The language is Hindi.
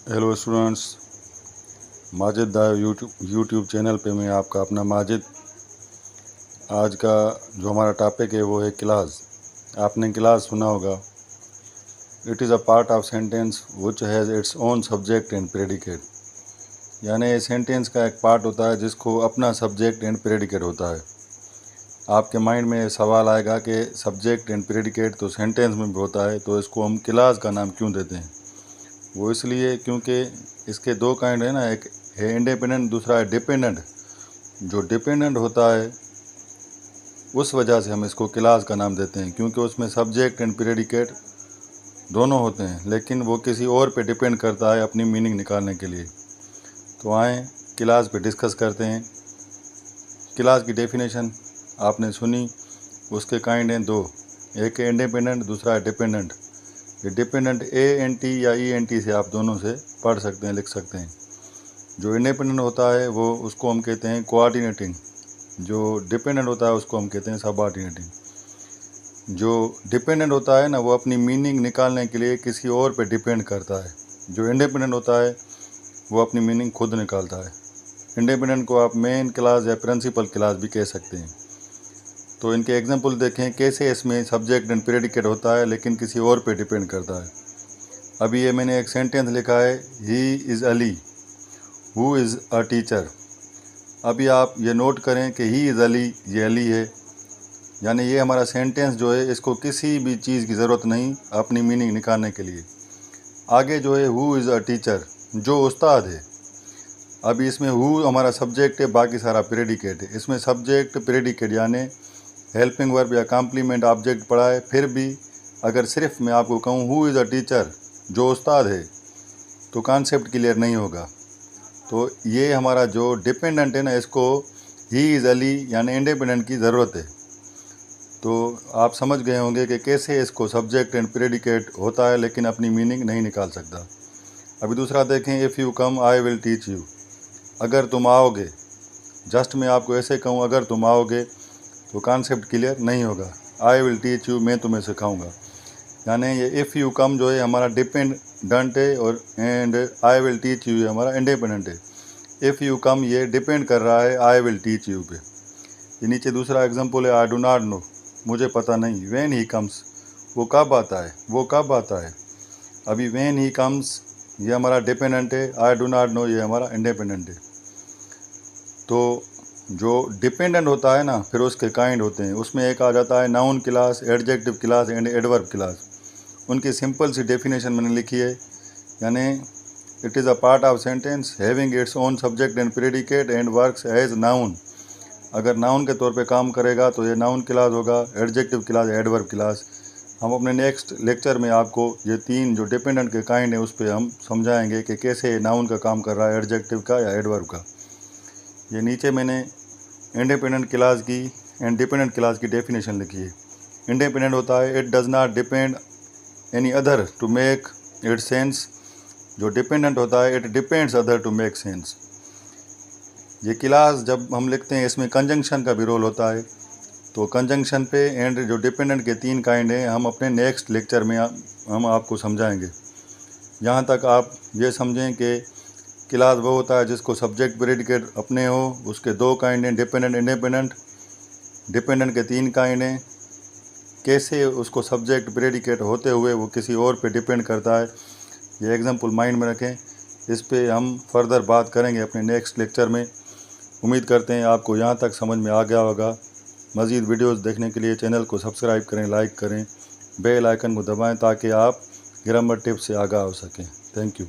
हेलो स्टूडेंट्स, माजिद दा यूट्यूब चैनल पे मैं आपका अपना माजिद। आज का जो हमारा टॉपिक है वो है क्लास। आपने क्लास सुना होगा। It is a part of sentence which has its own subject and predicate. यानी सेंटेंस का एक पार्ट होता है जिसको अपना सब्जेक्ट एंड प्रेडिकेट होता है। आपके माइंड में सवाल आएगा कि सब्जेक्ट एंड प्रेडिकेट तो सेंटेंस में भी होता है, तो इसको हम क्लास का नाम क्यों देते हैं? वो इसलिए क्योंकि इसके दो काइंड है ना, एक है इंडिपेंडेंट, दूसरा है डिपेंडेंट। जो डिपेंडेंट होता है उस वजह से हम इसको क्लास का नाम देते हैं, क्योंकि उसमें सब्जेक्ट एंड प्रेडिकेट दोनों होते हैं, लेकिन वो किसी और पे डिपेंड करता है अपनी मीनिंग निकालने के लिए। तो आए क्लास पे डिस्कस करते हैं। क्लास की डेफिनेशन आपने सुनी। उसके काइंड हैं दो, एक है इंडिपेंडेंट, दूसरा है डिपेंडेंट। ये डिपेंडेंट ANT या ENT से आप दोनों से पढ़ सकते हैं, लिख सकते हैं। जो इंडिपेंडेंट होता है वो उसको हम कहते हैं कोऑर्डिनेटिंग। जो डिपेंडेंट होता है उसको हम कहते हैं सबऑर्डिनेटिंग। जो डिपेंडेंट होता है ना, वो अपनी मीनिंग निकालने के लिए किसी और पे डिपेंड करता है। जो इंडिपेंडेंट होता है वो अपनी मीनिंग खुद निकालता है। इंडिपेंडेंट को आप मेन क्लास या प्रिंसिपल क्लास भी कह सकते हैं। तो इनके एग्जाम्पल देखें कैसे इसमें सब्जेक्ट एंड प्रेडिकेट होता है लेकिन किसी और पे डिपेंड करता है। अभी ये मैंने एक सेंटेंस लिखा है, he is Ali who is a teacher. अभी आप ये नोट करें कि ही इज़ अली, ये अली है। यानी ये हमारा सेंटेंस जो है इसको किसी भी चीज़ की ज़रूरत नहीं अपनी मीनिंग निकालने के लिए। आगे जो है हु इज़ अ टीचर, जो उस्ताद है। अभी इसमें हु हमारा सब्जेक्ट है, बाकी सारा प्रेडिकेट है। इसमें सब्जेक्ट प्रेडिकेट यानी हेल्पिंग वर्ब या कॉम्प्लीमेंट ऑब्जेक्ट पड़ा है। फिर भी अगर सिर्फ मैं आपको कहूँ हु इज़ अ टीचर, जो उस्ताद है, तो कॉन्सेप्ट क्लियर नहीं होगा। तो ये हमारा जो डिपेंडेंट है ना, इसको ही इज़ अली यानी इंडिपेंडेंट की ज़रूरत है। तो आप समझ गए होंगे कि कैसे इसको सब्जेक्ट एंड प्रेडिकेट होता है लेकिन अपनी मीनिंग नहीं निकाल सकता। अभी दूसरा देखें, if you come I will teach you. अगर तुम आओगे, जस्ट मैं आपको ऐसे कहूँ अगर तुम आओगे, तो कॉन्सेप्ट क्लियर नहीं होगा। आई विल टीच यू, मैं तुम्हें सिखाऊंगा। यानी ये इफ़ यू कम जो है हमारा डिपेंडेंट है और and I will teach you हमारा इंडिपेंडेंट है। इफ़ यू कम ये डिपेंड कर रहा है आई विल टीच यू पे। ये नीचे दूसरा एग्जांपल है, आई डू नॉट नो, मुझे पता नहीं। व्हेन ही कम्स, वो कब आता है, वो कब आता है। अभी व्हेन ही कम्स ये हमारा डिपेंडेंट है, आई डू नॉट नो ये हमारा इंडिपेंडेंट है। तो जो डिपेंडेंट होता है ना, फिर उसके काइंड होते हैं। उसमें एक आ जाता है noun class, adjective class and adverb class. उनकी सिंपल सी डेफिनेशन मैंने लिखी है। यानी it is a part of sentence having its own subject and predicate and works as noun. अगर नाउन के तौर पे काम करेगा तो ये नाउन क्लास होगा, एडजेक्टिव क्लास, एडवर्ब क्लास। हम अपने नेक्स्ट लेक्चर में आपको ये तीन जो डिपेंडेंट के काइंड है उस पर हम समझाएंगे कि कैसे नाउन का काम कर रहा है, एडजेक्टिव का या एडवर्ब का। ये नीचे मैंने इंडिपेंडेंट क्लास की एंड डिपेंडेंट क्लास की डेफिनेशन लिखी है। इंडिपेंडेंट होता है it does not depend any other to make it sense. जो डिपेंडेंट होता है it depends other to make sense. ये क्लास जब हम लिखते हैं इसमें कंजंक्शन का भी रोल होता है। तो कंजंक्शन पे एंड जो डिपेंडेंट के तीन काइंड हैं हम अपने नेक्स्ट लेक्चर में हम आपको समझाएंगे। यहाँ तक आप ये समझें कि क्लास वो होता है जिसको सब्जेक्ट प्रेडिकेट अपने हो। उसके दो काइंड हैं, डिपेंडेंट, इंडिपेंडेंट। डिपेंडेंट के तीन काइंड हैं। कैसे उसको सब्जेक्ट प्रेडिकेट होते हुए वो किसी और पे डिपेंड करता है, ये एग्जांपल माइंड में रखें। इस पे हम फर्दर बात करेंगे अपने नेक्स्ट लेक्चर में। उम्मीद करते हैं आपको यहाँ तक समझ में आ गया होगा। मज़ीद वीडियोस देखने के लिए चैनल को सब्सक्राइब करें, लाइक करें, बेल आइकन को दबाएं ताकि आप ग्रामर टिप्स से आगाह हो सकें। Thank you.